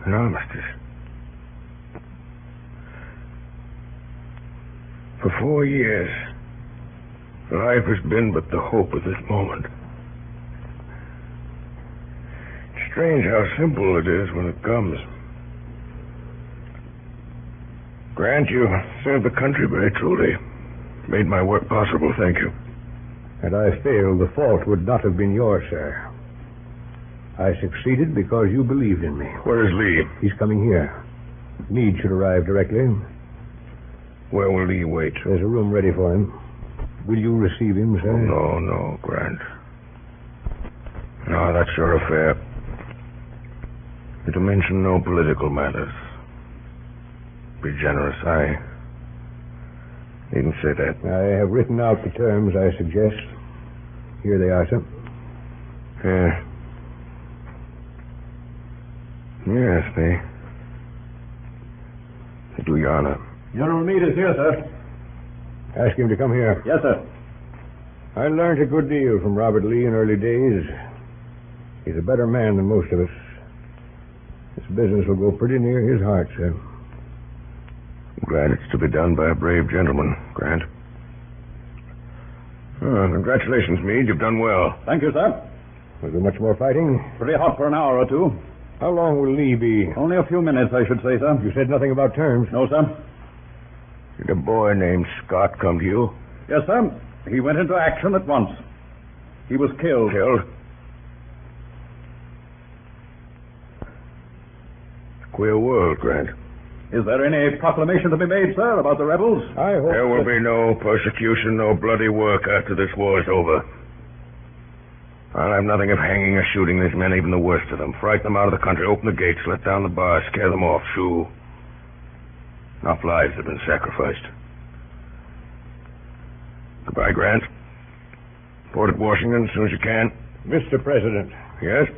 An armistice? For 4 years, life has been but the hope of this moment. It's strange how simple it is when it comes. Grant, you served the country very truly. Made my work possible, thank you. Had I failed, the fault would not have been yours, sir. I succeeded because you believed in me. Where is Lee? He's coming here. Meade should arrive directly. Where will Lee wait? There's a room ready for him. Will you receive him, sir? Oh, no, Grant. No, that's your affair. You're to mention no political matters. Be generous. I needn't say that. I have written out the terms I suggest. Here they are, sir. Yes, they do you honor. General Meade is here, sir. Ask him to come here. Yes, sir. I learned a good deal from Robert Lee in early days. He's a better man than most of us. This business will go pretty near his heart, sir. I'm glad it's to be done by a brave gentleman, Grant. Congratulations, Meade. You've done well. Thank you, sir. Was there much more fighting? Pretty hot for an hour or two. How long will Lee be? Only a few minutes, I should say, sir. You said nothing about terms. No, sir. Did a boy named Scott come to you? Yes, sir. He went into action at once. He was killed. Killed? Queer world, Grant. Is there any proclamation to be made, sir, about the rebels? I hope There will be no persecution, no bloody work after this war is over. I'll have nothing of hanging or shooting these men, even the worst of them. Frighten them out of the country, open the gates, let down the bars, scare them off, shoo. Enough lives have been sacrificed. Goodbye, Grant. Report at Washington as soon as you can. Mr. President. Yes?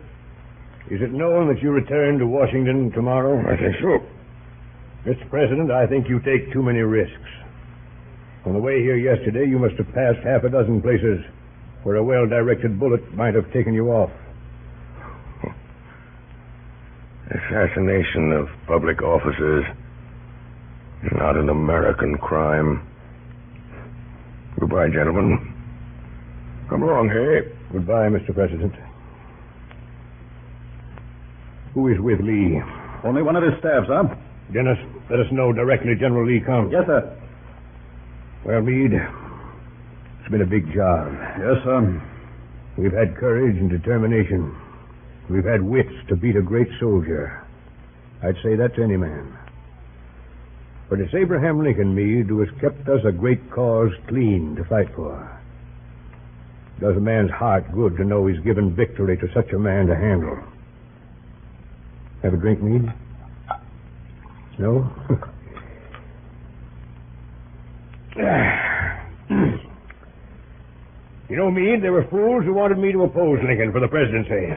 Is it known that you return to Washington tomorrow? I think so. Mr. President, I think you take too many risks. On the way here yesterday, you must have passed half a dozen places where a well-directed bullet might have taken you off. Assassination of public officers, not an American crime. Goodbye, gentlemen. Come along, hey? Goodbye, Mr. President. Who is with Lee? Only one of his staff, sir. Dennis, let us know directly General Lee comes. Yes, sir. Well, Meade, it's been a big job. Yes, sir. We've had courage and determination. We've had wits to beat a great soldier. I'd say that to any man. But it's Abraham Lincoln, Meade, who has kept us a great cause clean to fight for. It does a man's heart good to know he's given victory to such a man to handle. Have a drink, Meade? No? You know, Meade, there were fools who wanted me to oppose Lincoln for the presidency.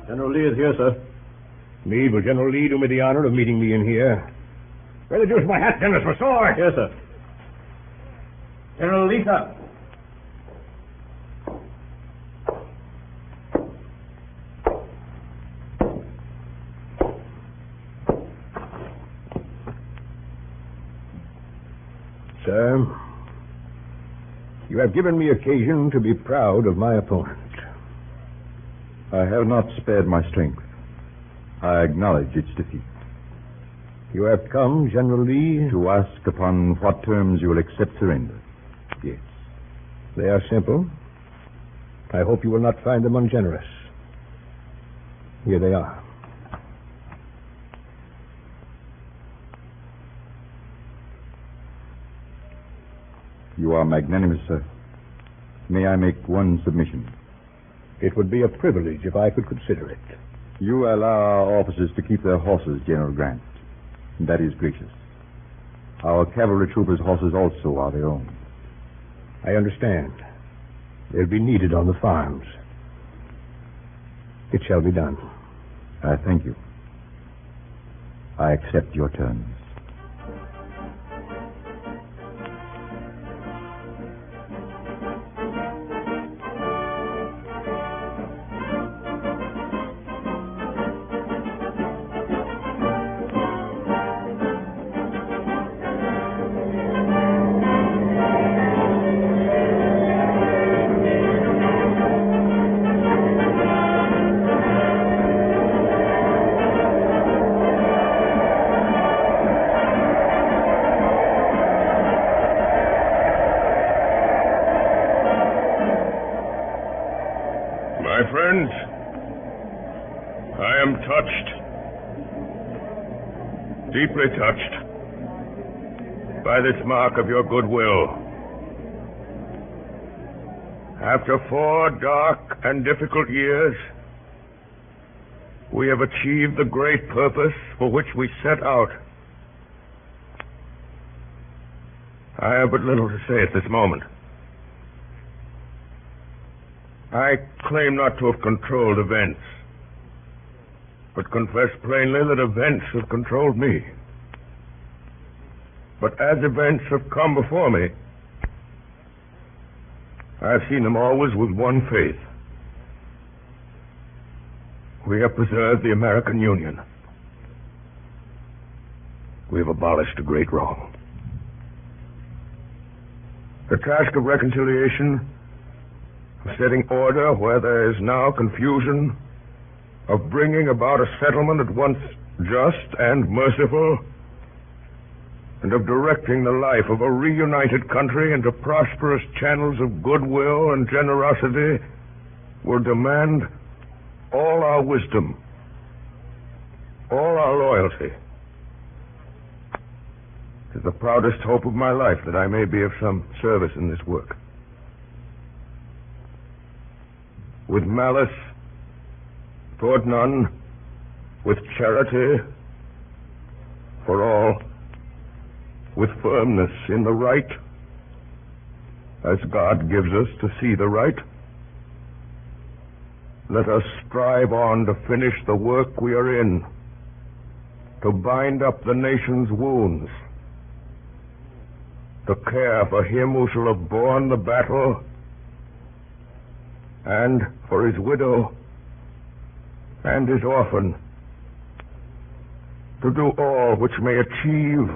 General Lee is here, sir. Meade, will General Lee do me the honor of meeting me in here? Where the deuce my hat, Dennis, my sword? Yes, sir. General Lee, sir. Sir, you have given me occasion to be proud of my opponent. I have not spared my strength. I acknowledge its defeat. You have come, General Lee, To ask upon what terms you will accept surrender. Yes. They are simple. I hope you will not find them ungenerous. Here they are. You are magnanimous, sir. May I make one submission? It would be a privilege if I could consider it. You allow our officers to keep their horses, General Grant. That is gracious. Our cavalry troopers' horses also are their own. I understand. They'll be needed on the farms. It shall be done. I thank you. I accept your terms. My friends, I am touched, deeply touched, by this mark of your goodwill. After 4 dark and difficult years, we have achieved the great purpose for which we set out. I have but little to say at this moment. I claim not to have controlled events, but confess plainly that events have controlled me. But as events have come before me, I have seen them always with one faith. We have preserved the American Union. We have abolished a great wrong. The task of reconciliation, of setting order where there is now confusion, of bringing about a settlement at once just and merciful, and of directing the life of a reunited country into prosperous channels of goodwill and generosity, will demand all our wisdom, all our loyalty. It is the proudest hope of my life that I may be of some service in this work. With malice toward none, with charity for all, with firmness in the right, as God gives us to see the right, let us strive on to finish the work we are in, to bind up the nation's wounds, to care for him who shall have borne the battle, and for his widow and his orphan, to do all which may achieve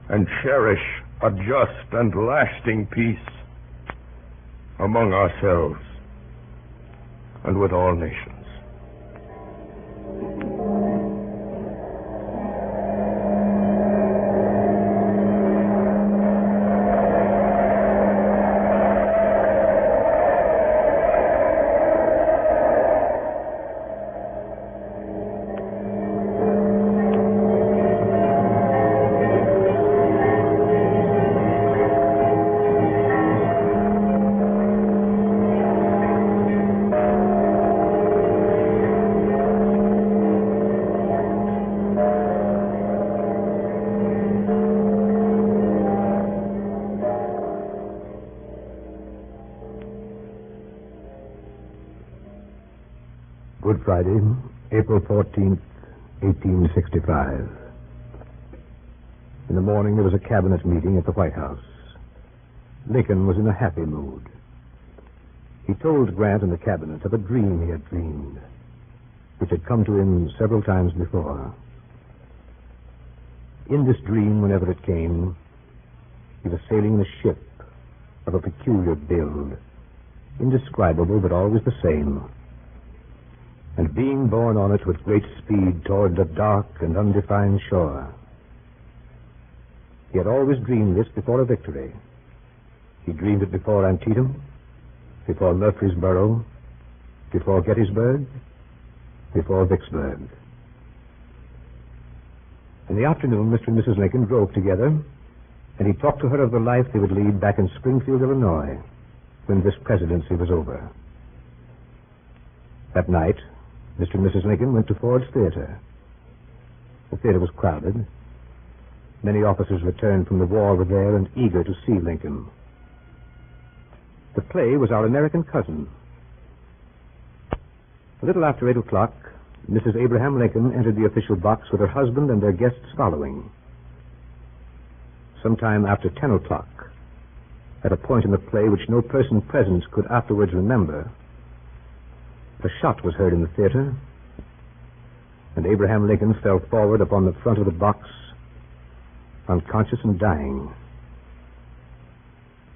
and cherish a just and lasting peace among ourselves and with all nations. Good Friday, April 14th, 1865. In the morning, there was a cabinet meeting at the White House. Lincoln was in a happy mood. He told Grant and the cabinet of a dream he had dreamed, which had come to him several times before. In this dream, whenever it came, he was sailing in a ship of a peculiar build, indescribable but always the same, and being borne on it with great speed toward a dark and undefined shore. He had always dreamed this before a victory. He dreamed it before Antietam, before Murfreesboro, before Gettysburg, before Vicksburg. In the afternoon, Mr. and Mrs. Lincoln drove together and he talked to her of the life they would lead back in Springfield, Illinois, when this presidency was over. That night, Mr. and Mrs. Lincoln went to Ford's Theater. The theater was crowded. Many officers returned from the war were there and eager to see Lincoln. The play was Our American Cousin. A little after 8 o'clock, Mrs. Abraham Lincoln entered the official box with her husband and their guests following. Sometime after 10 o'clock, at a point in the play which no person present could afterwards remember, a shot was heard in the theater, and Abraham Lincoln fell forward upon the front of the box, unconscious and dying.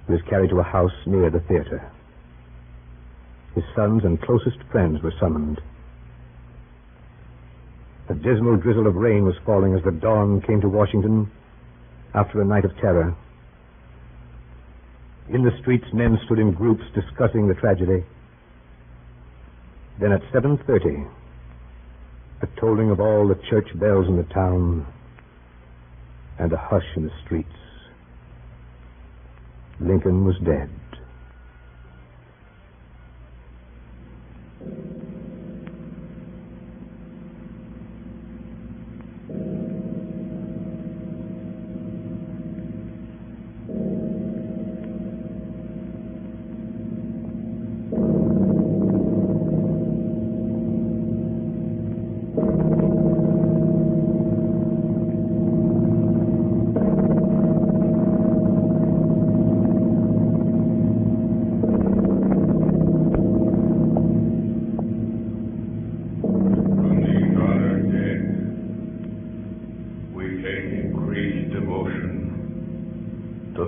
He was carried to a house near the theater. His sons and closest friends were summoned. A dismal drizzle of rain was falling as the dawn came to Washington after a night of terror. In the streets, men stood in groups discussing the tragedy. Then at 7:30, the tolling of all the church bells in the town and a hush in the streets. Lincoln was dead.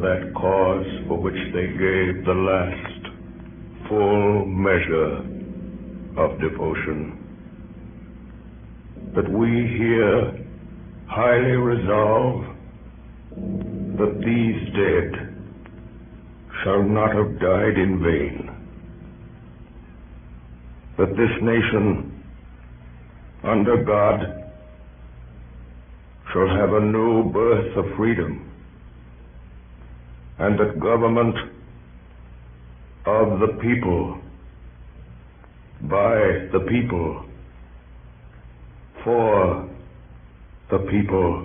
That cause for which they gave the last full measure of devotion, that we here highly resolve that these dead shall not have died in vain, that this nation under God shall have a new birth of freedom, and that government of the people, by the people, for the people,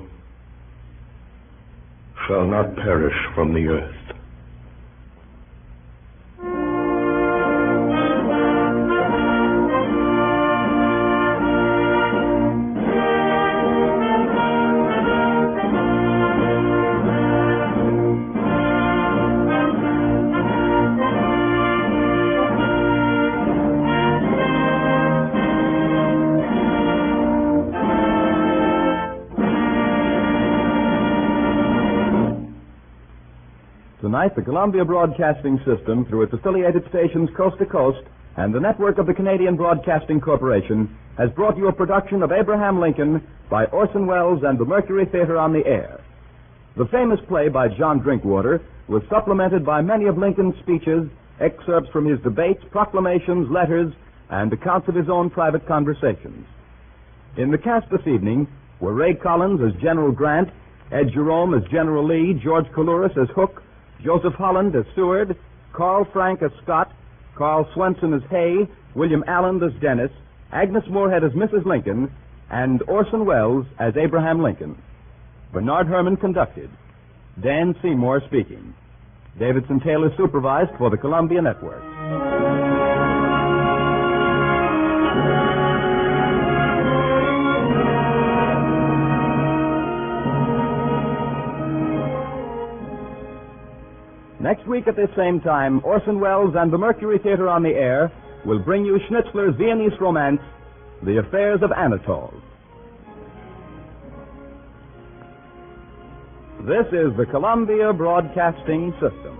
shall not perish from the earth. Tonight, the Columbia Broadcasting System, through its affiliated stations coast to coast, and the network of the Canadian Broadcasting Corporation, has brought you a production of Abraham Lincoln by Orson Welles and the Mercury Theater on the Air. The famous play by John Drinkwater was supplemented by many of Lincoln's speeches, excerpts from his debates, proclamations, letters, and accounts of his own private conversations. In the cast this evening were Ray Collins as General Grant, Ed Jerome as General Lee, George Coulouris as Hook, Joseph Holland as Seward, Carl Frank as Scott, Carl Swenson as Hay, William Allen as Dennis, Agnes Moorehead as Mrs. Lincoln, and Orson Welles as Abraham Lincoln. Bernard Herrmann conducted. Dan Seymour speaking. Davidson Taylor supervised for the Columbia Network. Next week at this same time, Orson Welles and the Mercury Theater on the Air will bring you Schnitzler's Viennese romance, The Affairs of Anatole. This is the Columbia Broadcasting System.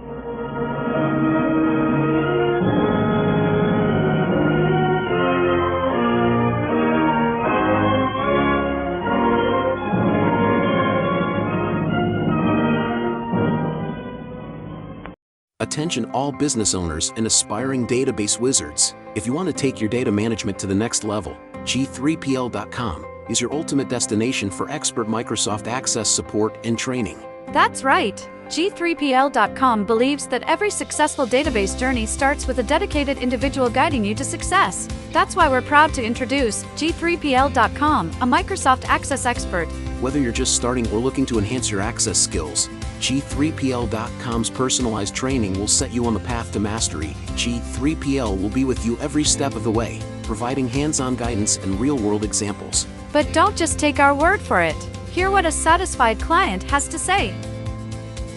Attention all business owners and aspiring database wizards. If you want to take your data management to the next level, G3PL.com is your ultimate destination for expert Microsoft Access support and training. That's right. G3PL.com believes that every successful database journey starts with a dedicated individual guiding you to success. That's why we're proud to introduce G3PL.com, a Microsoft Access expert. Whether you're just starting or looking to enhance your Access skills, G3PL.com's personalized training will set you on the path to mastery. G3PL will be with you every step of the way, providing hands-on guidance and real-world examples. But don't just take our word for it. Hear what a satisfied client has to say.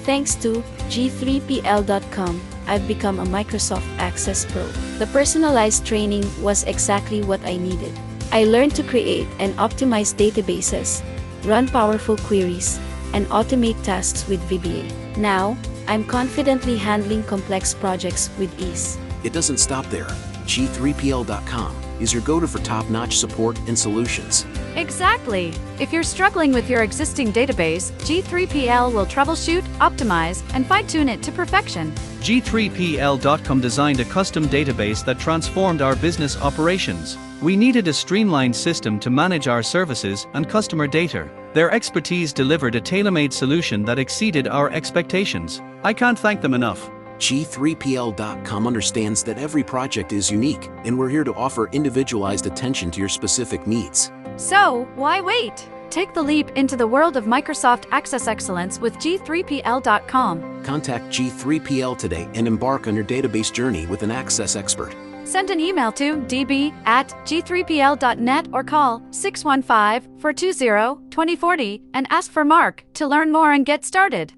Thanks to G3PL.com, I've become a Microsoft Access Pro. The personalized training was exactly what I needed. I learned to create and optimize databases, run powerful queries, and automate tasks with VBA. Now, I'm confidently handling complex projects with ease. It doesn't stop there. G3PL.com is your go-to for top-notch support and solutions. Exactly. If you're struggling with your existing database, G3PL will troubleshoot, optimize, and fine-tune it to perfection. G3PL.com designed a custom database that transformed our business operations. We needed a streamlined system to manage our services and customer data. Their expertise delivered a tailor-made solution that exceeded our expectations. I can't thank them enough. G3PL.com understands that every project is unique, and we're here to offer individualized attention to your specific needs. So, why wait? Take the leap into the world of Microsoft Access Excellence with G3PL.com. Contact G3PL today and embark on your database journey with an Access expert. Send an email to db@g3pl.net or call 615-420-2040 and ask for Mark to learn more and get started.